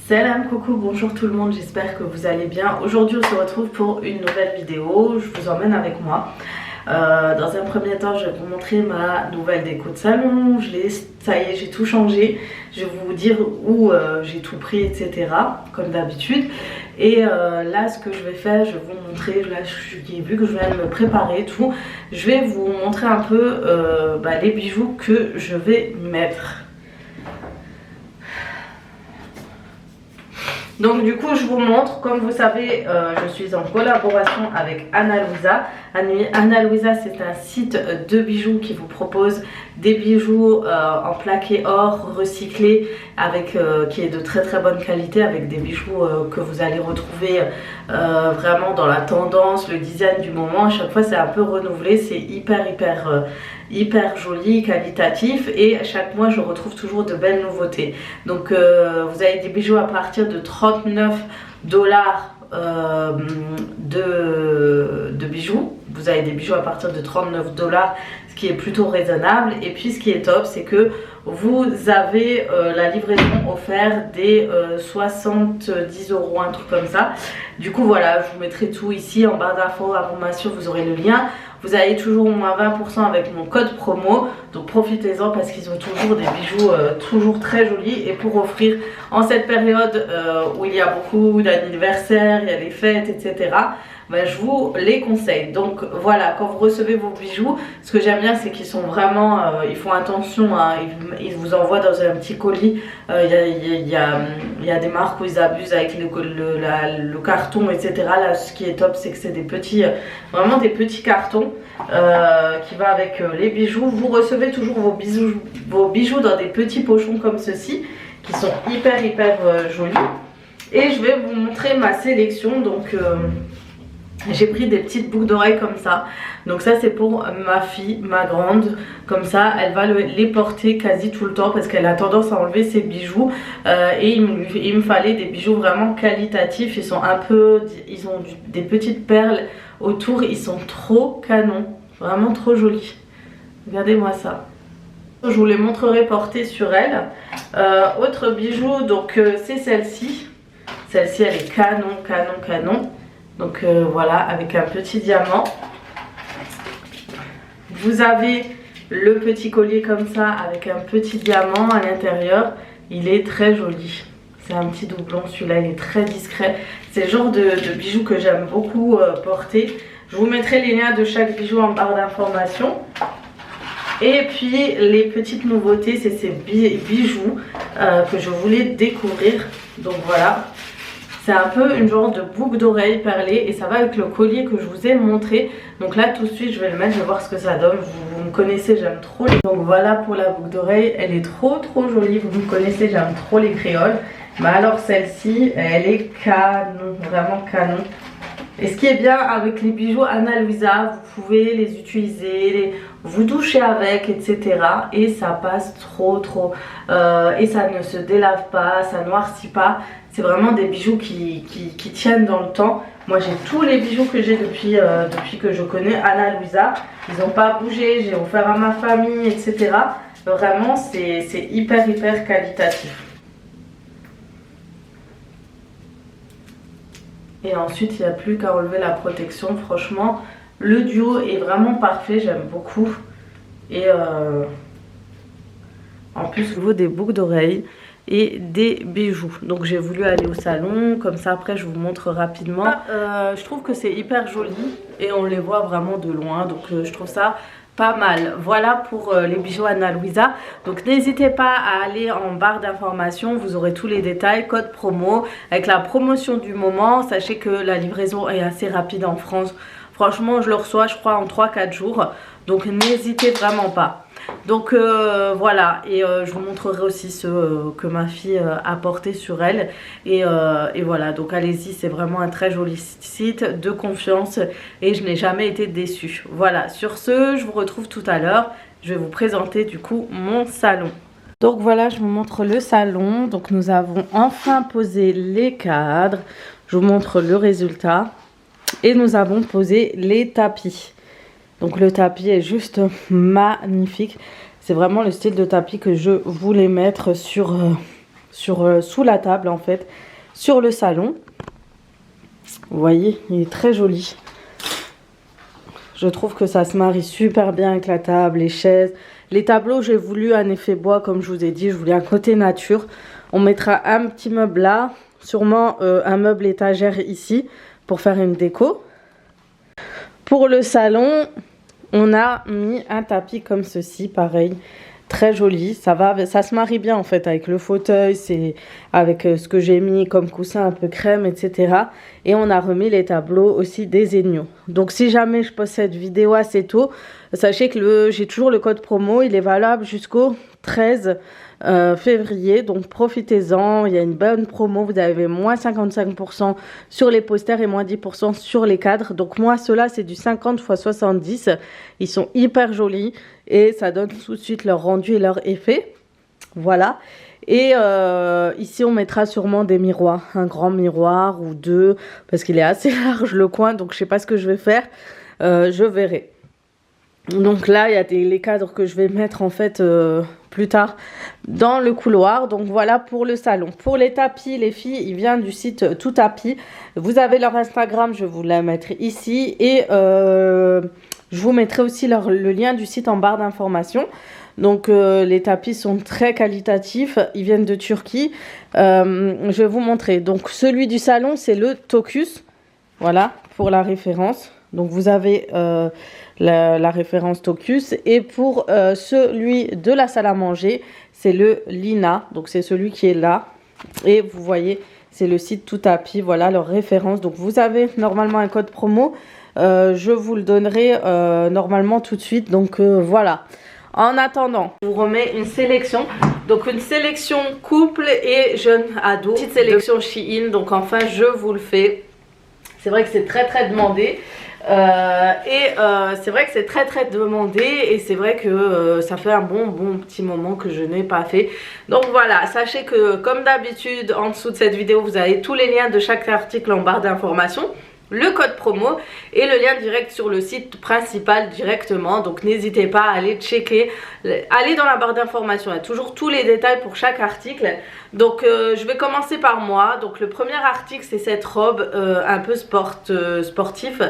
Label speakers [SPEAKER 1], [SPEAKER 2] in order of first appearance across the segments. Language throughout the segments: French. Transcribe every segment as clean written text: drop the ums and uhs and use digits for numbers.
[SPEAKER 1] Salam, coucou, bonjour tout le monde, j'espère que vous allez bien. Aujourd'hui on se retrouve pour une nouvelle vidéo, je vous emmène avec moi. Dans un premier temps je vais vous montrer ma nouvelle déco de salon, ça y est, j'ai tout changé. Je vais vous dire où j'ai tout pris, etc. comme d'habitude. Et là ce que je vais faire, je vais vous montrer, là vu que je viens de me préparer tout, je vais vous montrer un peu les bijoux que je vais mettre. Donc du coup je vous montre, comme vous savez je suis en collaboration avec Ana Luisa. Ana Luisa c'est un site de bijoux qui vous propose des bijoux en plaqué or recyclé avec, qui est de très très bonne qualité, avec des bijoux que vous allez retrouver vraiment dans la tendance, le design du moment. À chaque fois c'est un peu renouvelé, c'est hyper joli, qualitatif, et à chaque mois je retrouve toujours de belles nouveautés. Donc vous avez des bijoux à partir de 39 dollars de bijoux. Vous avez des bijoux à partir de 39 dollars, ce qui est plutôt raisonnable. Et puis ce qui est top, c'est que vous avez la livraison offerte des 70 euros, un truc comme ça. Du coup voilà, je vous mettrai tout ici en barre d'information, vous aurez le lien. Vous avez toujours au moins 20% avec mon code promo, donc profitez-en parce qu'ils ont toujours des bijoux toujours très jolis. Et pour offrir en cette période où il y a beaucoup d'anniversaires, il y a les fêtes, etc., je vous les conseille. Donc voilà, quand vous recevez vos bijoux, ce que j'aime bien c'est qu'ils sont vraiment, ils font attention, hein, ils vous envoient dans un petit colis. Il y a des marques où ils abusent avec le carton, etc. Là ce qui est top c'est que c'est des petits, vraiment des petits cartons qui va avec les bijoux. Vous recevez toujours vos bijoux dans des petits pochons comme ceci qui sont hyper jolis. Et je vais vous montrer ma sélection. Donc j'ai pris des petites boucles d'oreilles comme ça. Donc ça c'est pour ma fille, ma grande. Comme ça elle va les porter quasi tout le temps parce qu'elle a tendance à enlever ses bijoux. Et il me fallait des bijoux vraiment qualitatifs. Ils sont ils ont des petites perles autour. Ils sont trop canons, vraiment trop jolis. Regardez-moi ça. Je vous les montrerai porter sur elle. Autre bijou, donc c'est celle-ci. Celle-ci elle est canon. Donc voilà, avec un petit diamant. Vous avez le petit collier comme ça avec un petit diamant à l'intérieur. Il est très joli. C'est un petit doublon, celui-là il est très discret. C'est le genre de bijoux que j'aime beaucoup porter. Je vous mettrai les liens de chaque bijou en barre d'information. Et puis les petites nouveautés, c'est ces bijoux que je voulais découvrir. Donc voilà. C'est un peu une genre de boucle d'oreille perlée et ça va avec le collier que je vous ai montré. Donc là tout de suite je vais le mettre, je vais voir ce que ça donne. Vous me connaissez, j'aime trop les... Donc voilà pour la boucle d'oreille, elle est trop jolie. Vous me connaissez, j'aime trop les créoles. Mais alors celle-ci, elle est canon, vraiment canon. Et ce qui est bien avec les bijoux Ana Luisa, vous pouvez les utiliser, vous doucher avec, etc. Et ça passe trop. Et ça ne se délave pas, ça noircit pas. C'est vraiment des bijoux qui tiennent dans le temps. Moi j'ai tous les bijoux que j'ai depuis que je connais Ana Luisa. Ils n'ont pas bougé, j'ai offert à ma famille, etc. Vraiment c'est hyper qualitatif. Et ensuite il n'y a plus qu'à enlever la protection. Franchement le duo est vraiment parfait, j'aime beaucoup. Et en plus au niveau des boucles d'oreilles et des bijoux. Donc j'ai voulu aller au salon, comme ça après je vous montre rapidement. Je trouve que c'est hyper joli et on les voit vraiment de loin, donc je trouve ça pas mal. Voilà pour les bijoux Ana Luisa. Donc n'hésitez pas à aller en barre d'information, vous aurez tous les détails, code promo avec la promotion du moment. Sachez que la livraison est assez rapide en France. Franchement je le reçois je crois en 3-4 jours, donc n'hésitez vraiment pas. Donc voilà, et je vous montrerai aussi ceux que ma fille a porté sur elle. Et voilà, donc allez-y, c'est vraiment un très joli site de confiance et je n'ai jamais été déçue. Voilà, sur ce, je vous retrouve tout à l'heure. Je vais vous présenter du coup mon salon. Donc voilà, je vous montre le salon. Donc nous avons enfin posé les cadres. Je vous montre le résultat. Et nous avons posé les tapis. Donc le tapis est juste magnifique. C'est vraiment le style de tapis que je voulais mettre sur sous la table en fait, sur le salon. Vous voyez, il est très joli. Je trouve que ça se marie super bien avec la table, les chaises. Les tableaux, j'ai voulu un effet bois, comme je vous ai dit. Je voulais un côté nature. On mettra un petit meuble là. Sûrement un meuble étagère ici pour faire une déco. Pour le salon, on a mis un tapis comme ceci, pareil. Très joli, ça se marie bien en fait avec le fauteuil, c'est avec ce que j'ai mis comme coussin un peu crème, etc. Et on a remis les tableaux aussi des Egno. Donc si jamais je poste cette vidéo assez tôt, sachez que j'ai toujours le code promo, il est valable jusqu'au 13 février, donc profitez-en, il y a une bonne promo, vous avez moins 55% sur les posters et moins 10% sur les cadres. Donc moi ceux-là c'est du 50 x 70, ils sont hyper jolis et ça donne tout de suite leur rendu et leur effet. Voilà. Et ici on mettra sûrement des miroirs, un grand miroir ou deux, parce qu'il est assez large le coin, donc je sais pas ce que je vais faire, je verrai. Donc là il y a les cadres que je vais mettre en fait plus tard dans le couloir. Donc voilà pour le salon. Pour les tapis, les filles, ils viennent du site Tout Tapis. Vous avez leur Instagram, je vais vous la mettre ici. Et je vous mettrai aussi le lien du site en barre d'informations. Donc les tapis sont très qualitatifs, ils viennent de Turquie. Je vais vous montrer. Donc celui du salon, c'est le Tocus. Voilà, pour la référence. Donc vous avez la référence Tocus. Et pour celui de la salle à manger, c'est le Lina. Donc c'est celui qui est là. Et vous voyez, c'est le site Tout Tapis. Voilà leur référence. Donc vous avez normalement un code promo. Je vous le donnerai normalement tout de suite. Donc voilà. En attendant, je vous remets une sélection. Donc une sélection couple et jeune ado. Petite sélection Shein. Donc enfin je vous le fais. C'est vrai que c'est très demandé. C'est vrai que c'est très demandé. Et c'est vrai que ça fait un bon petit moment que je n'ai pas fait. Donc voilà, sachez que comme d'habitude en dessous de cette vidéo vous avez tous les liens de chaque article en barre d'informations, le code promo et le lien direct sur le site principal directement. Donc n'hésitez pas à aller checker, allez dans la barre d'informations, il y a toujours tous les détails pour chaque article. Donc je vais commencer par moi. Donc le premier article c'est cette robe un peu sportif.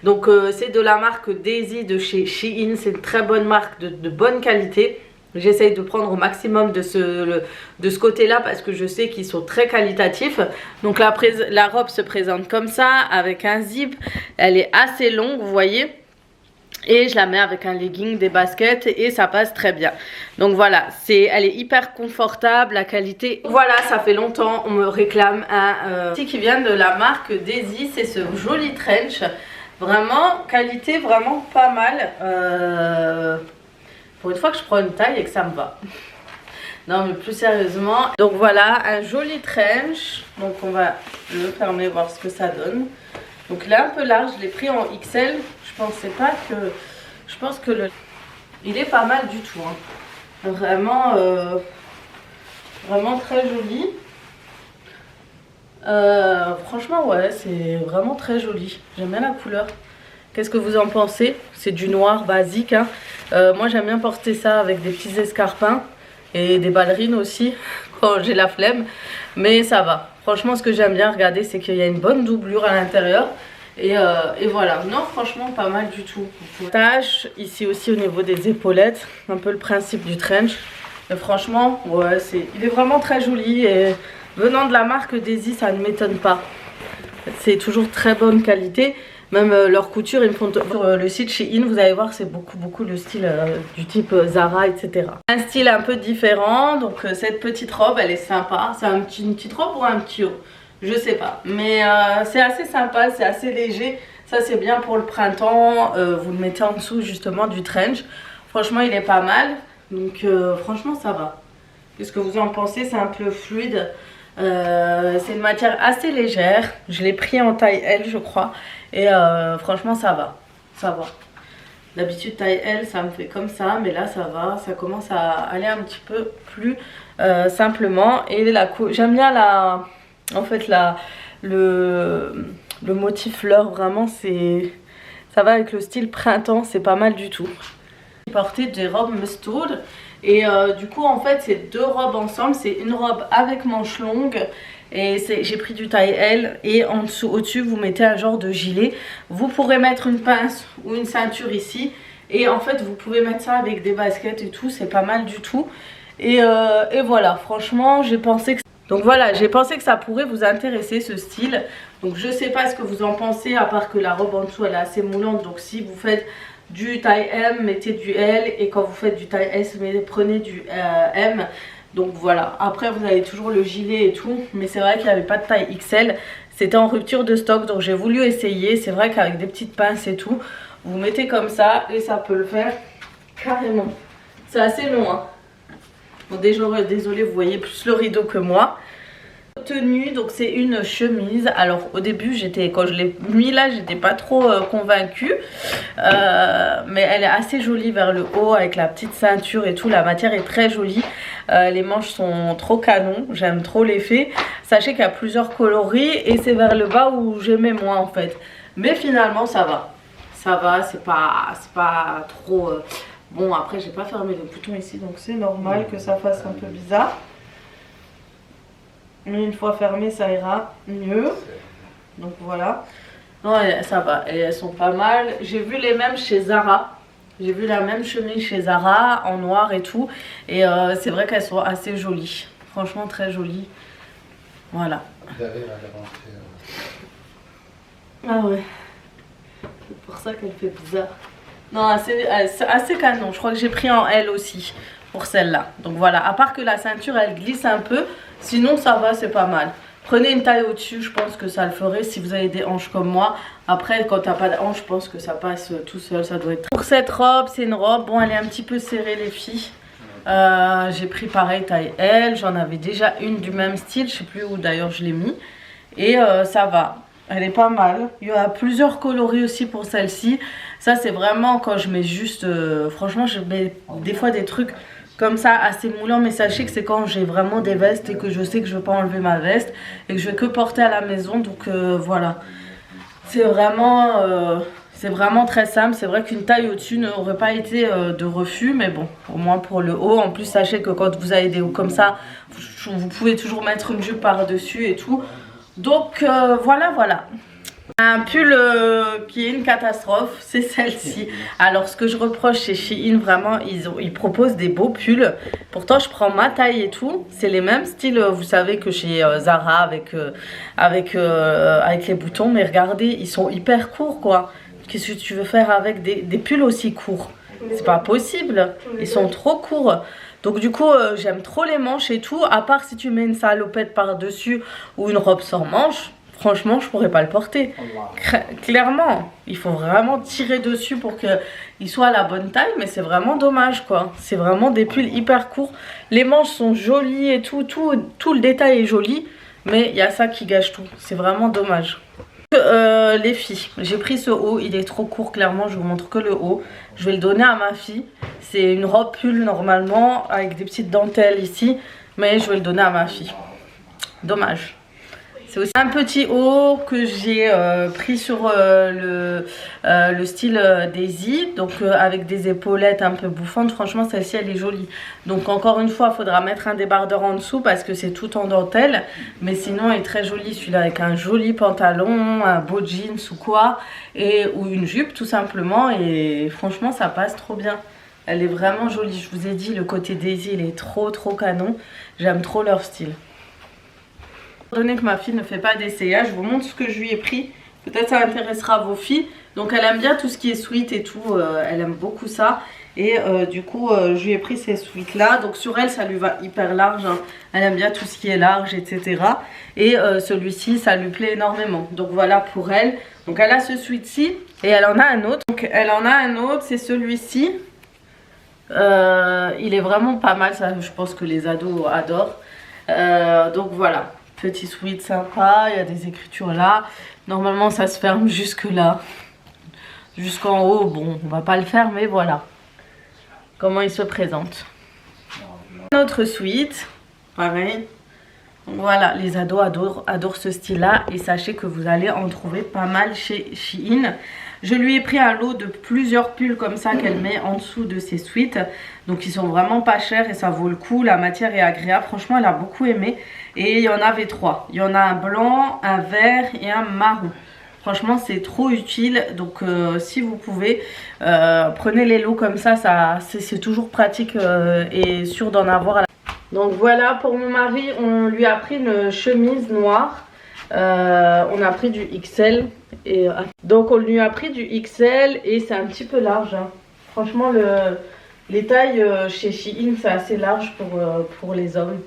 [SPEAKER 1] Donc c'est de la marque Daisy de chez Shein, c'est une très bonne marque de bonne qualité. J'essaye de prendre au maximum de ce côté-là parce que je sais qu'ils sont très qualitatifs. Donc la robe se présente comme ça avec un zip. Elle est assez longue, vous voyez. Et je la mets avec un legging, des baskets et ça passe très bien. Donc voilà, elle est hyper confortable, la qualité. Voilà, ça fait longtemps, on me réclame un qui vient de la marque Daisy. C'est ce joli trench. Vraiment, qualité vraiment pas mal. Pour une fois que je prends une taille et que ça me va. Non mais plus sérieusement. Donc voilà, un joli trench. Donc on va le fermer, voir ce que ça donne. Donc il est un peu large, je l'ai pris en XL. Je pensais pas que... Je pense que il est pas mal du tout. Hein. Vraiment, vraiment très joli. Franchement ouais, c'est vraiment très joli. J'aime bien la couleur. Qu'est-ce que vous en pensez? C'est du noir basique. Hein. Moi j'aime bien porter ça avec des petits escarpins et des ballerines aussi quand j'ai la flemme. Mais ça va. Franchement ce que j'aime bien regarder c'est qu'il y a une bonne doublure à l'intérieur. Et voilà. Non franchement pas mal du tout. Tache ici aussi au niveau des épaulettes. Un peu le principe du trench. Mais franchement ouais il est vraiment très joli. Et venant de la marque Daisy ça ne m'étonne pas. C'est toujours très bonne qualité. Même leur couture, ils me font sur le site Shein, vous allez voir, c'est beaucoup le style du type Zara, etc. Un style un peu différent, donc cette petite robe, elle est sympa. C'est une petite robe ou un petit haut? Je sais pas. Mais c'est assez sympa, c'est assez léger. Ça, c'est bien pour le printemps. Vous le mettez en dessous justement du trench. Franchement, il est pas mal. Donc franchement, ça va. Qu'est-ce que vous en pensez? C'est un peu fluide. C'est une matière assez légère. Je l'ai pris en taille L, je crois. Et franchement ça va. D'habitude taille L ça me fait comme ça, mais là ça va, ça commence à aller un petit peu plus simplement. Et j'aime bien en fait le motif fleur, vraiment ça va avec le style printemps, c'est pas mal du tout. J'ai porté des robes mustard. Et du coup en fait c'est deux robes ensemble, c'est une robe avec manches longues et j'ai pris du taille L, et en dessous, au-dessus vous mettez un genre de gilet. Vous pourrez mettre une pince ou une ceinture ici, et en fait vous pouvez mettre ça avec des baskets et tout, c'est pas mal du tout. Et voilà, franchement j'ai pensé que... Donc voilà, j'ai pensé que ça pourrait vous intéresser ce style. Donc je sais pas ce que vous en pensez, à part que la robe en dessous elle est assez moulante. Donc si vous faites du taille M, mettez du L, et quand vous faites du taille S, prenez du M. Donc voilà, après vous avez toujours le gilet et tout, mais c'est vrai qu'il n'y avait pas de taille XL, c'était en rupture de stock, donc j'ai voulu essayer. C'est vrai qu'avec des petites pinces et tout, vous mettez comme ça et ça peut le faire carrément. C'est assez long hein. Bon, désolé, vous voyez plus le rideau que moi. Tenue, donc c'est une chemise. Alors au début quand je l'ai mis là, j'étais pas trop convaincue, mais elle est assez jolie vers le haut avec la petite ceinture et tout. La matière est très jolie, les manches sont trop canon, j'aime trop l'effet. Sachez qu'il y a plusieurs coloris et c'est vers le bas où j'aimais moins en fait, mais finalement ça va, c'est pas trop bon. Après j'ai pas fermé les boutons ici, donc c'est normal que ça fasse un peu bizarre. Mais une fois fermé, ça ira mieux. Donc voilà. Non, ça va. Et elles sont pas mal. J'ai vu les mêmes chez Zara. J'ai vu la même chemise chez Zara en noir et tout. Et c'est vrai qu'elles sont assez jolies. Franchement, très jolies. Voilà. Ah ouais. C'est pour ça qu'elle fait bizarre. Non, assez canon. Je crois que j'ai pris en L aussi pour celle-là. Donc voilà. À part que la ceinture, elle glisse un peu. Sinon ça va, c'est pas mal. Prenez une taille au-dessus, je pense que ça le ferait si vous avez des hanches comme moi. Après quand t'as pas de hanches, je pense que ça passe tout seul, ça doit être... Pour cette robe, c'est une robe, bon elle est un petit peu serrée les filles. J'ai pris pareil taille L, j'en avais déjà une du même style, je sais plus où d'ailleurs je l'ai mis. Et ça va, elle est pas mal. Il y a plusieurs coloris aussi pour celle-ci. Ça c'est vraiment quand je mets juste... franchement je mets des fois des trucs... comme ça assez moulant, mais sachez que c'est quand j'ai vraiment des vestes et que je sais que je veux pas enlever ma veste et que je vais que porter à la maison. Donc voilà, c'est vraiment très simple. C'est vrai qu'une taille au-dessus n'aurait pas été de refus, mais bon, au moins pour le haut. En plus sachez que quand vous avez des hauts comme ça, vous pouvez toujours mettre une jupe par dessus et tout. Donc voilà. Un pull qui est une catastrophe, c'est celle-ci. Alors ce que je reproche chez Shein, vraiment ils proposent des beaux pulls. Pourtant je prends ma taille et tout, c'est les mêmes styles, vous savez, que chez Zara avec les boutons. Mais regardez, ils sont hyper courts quoi. Qu'est-ce que tu veux faire avec des pulls aussi courts? C'est pas possible, ils sont trop courts. Donc du coup j'aime trop les manches et tout. À part si tu mets une salopette par dessus ou une robe sans manches, franchement je pourrais pas le porter. Clairement il faut vraiment tirer dessus pour qu'il soit à la bonne taille, mais c'est vraiment dommage quoi. C'est vraiment des pulls hyper courts. Les manches sont jolies et tout le détail est joli, mais il y a ça qui gâche tout. C'est vraiment dommage. Les filles, j'ai pris ce haut, il est trop court, clairement je vous montre que le haut. Je vais le donner à ma fille. C'est une robe pull normalement avec des petites dentelles ici, mais je vais le donner à ma fille. Dommage. C'est aussi un petit haut que j'ai pris sur le style Daisy, donc avec des épaulettes un peu bouffantes. Franchement celle-ci elle est jolie. Donc encore une fois il faudra mettre un débardeur en dessous parce que c'est tout en dentelle. Mais sinon elle est très jolie, celui-là, avec un joli pantalon, un beau jeans ou quoi, ou une jupe tout simplement. Et franchement ça passe trop bien. Elle est vraiment jolie. Je vous ai dit, le côté Daisy il est trop canon. J'aime trop leur style. Étant donné que ma fille ne fait pas d'essayage, je vous montre ce que je lui ai pris. Peut-être ça intéressera vos filles. Donc elle aime bien tout ce qui est sweat et tout, elle aime beaucoup ça. Et du coup je lui ai pris ces sweats là. Donc sur elle ça lui va hyper large hein. Elle aime bien tout ce qui est large, etc. Et celui-ci ça lui plaît énormément. Donc voilà pour elle. Donc elle a ce sweat-ci et elle en a un autre. Donc elle en a un autre, c'est celui-ci. Il est vraiment pas mal, ça je pense que les ados adorent. Donc voilà. Petit sweat sympa, il y a des écritures là. Normalement ça se ferme jusque là. Jusqu'en haut, bon on va pas le faire mais voilà. Comment il se présente. Notre sweat, pareil. Donc voilà, les ados adorent ce style là. Et sachez que vous allez en trouver pas mal chez Shein. Je lui ai pris un lot de plusieurs pulls comme ça qu'elle met en dessous de ses sweats. Donc ils sont vraiment pas chers et ça vaut le coup. La matière est agréable. Franchement, elle a beaucoup aimé. Et il y en avait 3. Il y en a un blanc, un vert et un marron. Franchement, c'est trop utile. Donc si vous pouvez, prenez les lots comme ça. C'est toujours pratique et sûr d'en avoir à la... Donc voilà, pour mon mari, on lui a pris une chemise noire. On a pris du XL. Et, donc on lui a pris du XL et c'est un petit peu large. Hein. Franchement, les tailles chez Shein, c'est assez large pour les hommes.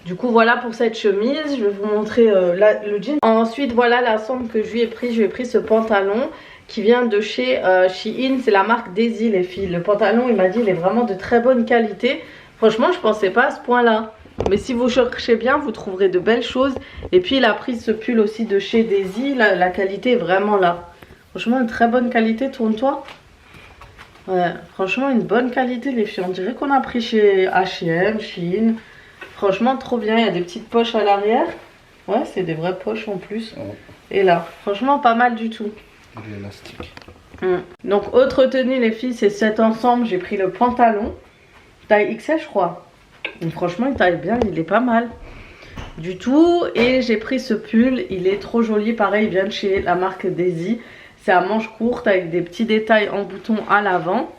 [SPEAKER 1] Du coup, voilà pour cette chemise. Je vais vous montrer le jean. Ensuite, voilà la somme que je lui ai pris. Je lui ai pris ce pantalon qui vient de chez Shein. C'est la marque Daisy, les filles. Le pantalon, il m'a dit, il est vraiment de très bonne qualité. Franchement, je pensais pas à ce point-là. Mais si vous cherchez bien, vous trouverez de belles choses. Et puis, il a pris ce pull aussi de chez Daisy. La qualité est vraiment là. Franchement, une très bonne qualité. Tourne-toi. Ouais, franchement, une bonne qualité, les filles. On dirait qu'on a pris chez H&M, Shein. Franchement, trop bien. Il y a des petites poches à l'arrière. Ouais, c'est des vraies poches en plus. Ouais. Et là, franchement, pas mal du tout.
[SPEAKER 2] L'élastique.
[SPEAKER 1] Donc, autre tenue, les filles, c'est cet ensemble. J'ai pris le pantalon. Taille XL, je crois. Donc, franchement, il taille bien. Il est pas mal du tout. Et j'ai pris ce pull. Il est trop joli. Pareil, il vient de chez la marque Daisy. C'est à manches courtes avec des petits détails en boutons à l'avant.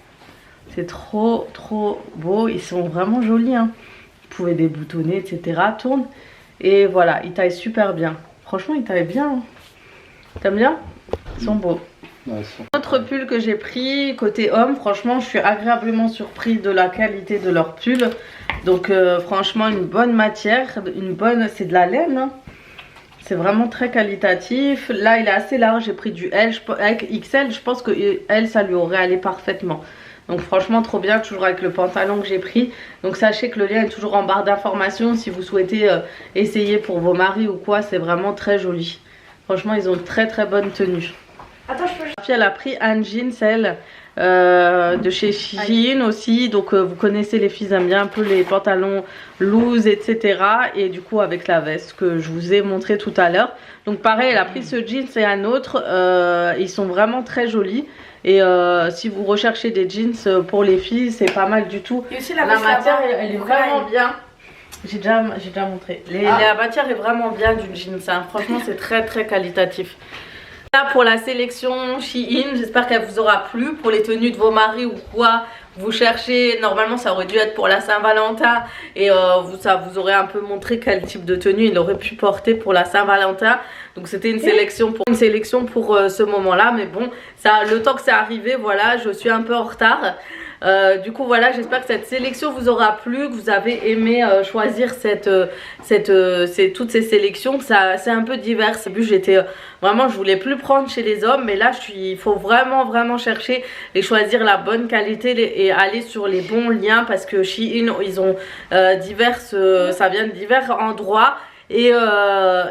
[SPEAKER 1] C'est trop beau. Ils sont vraiment jolis. Hein. Vous pouvez déboutonner, etc. Tourne. Et voilà, ils taillent super bien. Franchement, ils taillent bien. Hein. T'aimes bien? Ils sont beaux. Ouais, autre pull que j'ai pris côté homme, franchement je suis agréablement surpris de la qualité de leur pull. Donc franchement une bonne matière, c'est de la laine. Hein. C'est vraiment très qualitatif. Là il est assez large, j'ai pris du L, avec XL, je pense que L ça lui aurait allé parfaitement. Donc franchement trop bien, toujours avec le pantalon que j'ai pris. Donc sachez que le lien est toujours en barre d'informations si vous souhaitez essayer pour vos maris ou quoi, c'est vraiment très joli. Franchement ils ont une très bonne tenue. Attends, elle a pris un jean, celle de chez Shein aussi. Donc vous connaissez, les filles aiment bien un peu les pantalons loose, etc. Et du coup avec la veste que je vous ai montré tout à l'heure. Donc pareil, elle a pris ce jean et un autre. Ils sont vraiment très jolis. Et si vous recherchez des jeans pour les filles, c'est pas mal du tout.
[SPEAKER 3] Et aussi la
[SPEAKER 1] matière, elle est vraiment bien. J'ai déjà montré. La matière est vraiment bien du jeans. Hein. Franchement, c'est très qualitatif. Là pour la sélection Shein, j'espère qu'elle vous aura plu. Pour les tenues de vos maris ou quoi vous cherchez, normalement ça aurait dû être pour la Saint-Valentin. Et ça vous aurait un peu montré quel type de tenue il aurait pu porter pour la Saint-Valentin. Donc c'était une sélection pour ce moment là. Mais bon, le temps que c'est arrivé, voilà, je suis un peu en retard. Du coup voilà, j'espère que cette sélection vous aura plu, que vous avez aimé choisir toutes ces sélections, que c'est un peu divers. Au début j'étais vraiment, je voulais plus prendre chez les hommes, mais là il faut vraiment chercher et choisir la bonne qualité et aller sur les bons liens, parce que Shein ils ont ça vient de divers endroits. Et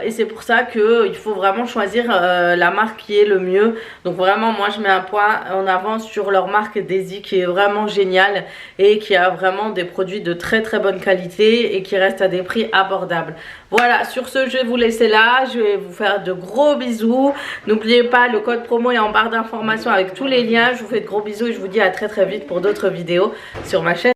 [SPEAKER 1] c'est pour ça qu'il faut vraiment choisir la marque qui est le mieux. Donc vraiment moi je mets un point en avant sur leur marque Daisy qui est vraiment géniale et qui a vraiment des produits de très bonne qualité et qui restent à des prix abordables. Voilà, sur ce je vais vous laisser là, je vais vous faire de gros bisous. N'oubliez pas, le code promo est en barre d'informations avec tous les liens. Je vous fais de gros bisous et je vous dis à très vite pour d'autres vidéos sur ma chaîne.